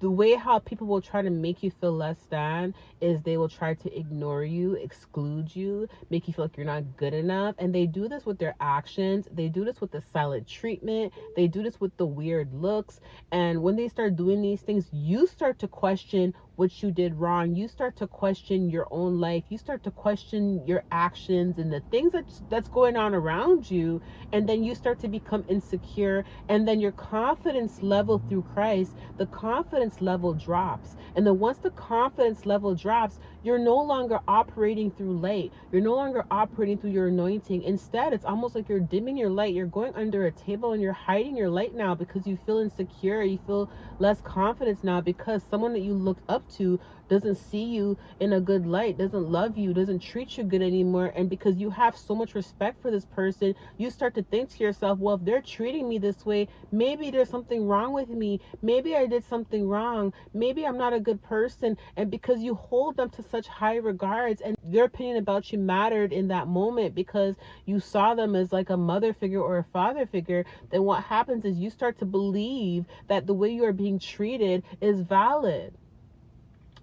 the way how people will try to make you feel less than is they will try to ignore you, exclude you, make you feel like you're not good enough. And they do this with their actions. They do this with the silent treatment. They do this with the weird looks. And when they start doing these things, you start to question what you did wrong. You start to question your own life. You start to question your actions and the things that's going on around you. And then you start to become insecure. And then your confidence level through Christ, the confidence level drops. And then once the confidence level drops, you're no longer operating through light. You're no longer operating through your anointing. Instead, it's almost like you're dimming your light. You're going under a table and you're hiding your light now because you feel insecure. You feel less confidence now because someone that you looked up to doesn't see you in a good light, doesn't love you, doesn't treat you good anymore. And because you have so much respect for this person, you start to think to yourself, well, if they're treating me this way, maybe there's something wrong with me. Maybe I did something wrong. Maybe I'm not a good person. And because you hold them to such high regards and their opinion about you mattered in that moment because you saw them as like a mother figure or a father figure, then what happens is you start to believe that the way you are being treated is valid.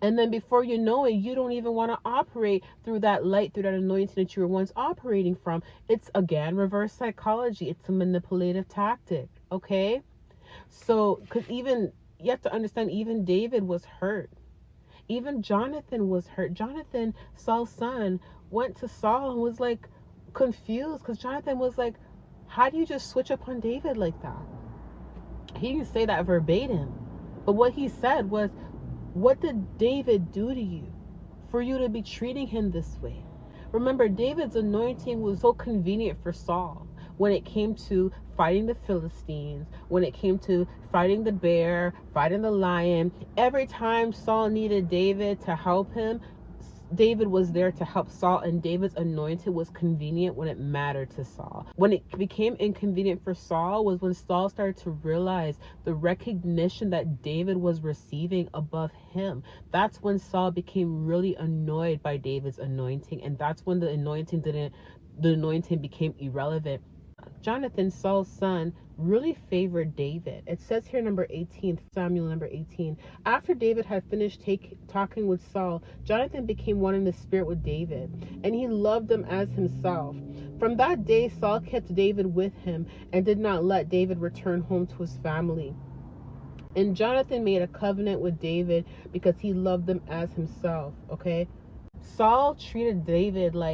And then before you know it, you don't even want to operate through that light, through that anointing that you were once operating from. It's, again, reverse psychology. It's a manipulative tactic, okay? So, because even, you have to understand, even David was hurt. Even Jonathan was hurt. Jonathan, Saul's son, went to Saul and was like confused because Jonathan was like, how do you just switch up on David like that? He didn't say that verbatim. But what he said was, what did David do to you for you to be treating him this way? Remember, David's anointing was so convenient for Saul when it came to fighting the Philistines, when it came to fighting the bear, fighting the lion. Every time Saul needed David to help him, David was there to help Saul, and David's anointing was convenient when it mattered to Saul. When it became inconvenient for Saul was when Saul started to realize the recognition that David was receiving above him. That's when Saul became really annoyed by David's anointing, and that's when the anointing became irrelevant. Jonathan, Saul's son, really favored David. It says here, number 18, Samuel number 18. After David had finished talking with Saul, Jonathan became one in the spirit with David, and he loved him as himself. From that day, Saul kept David with him and did not let David return home to his family. And Jonathan made a covenant with David because he loved him as himself, okay? Saul treated David like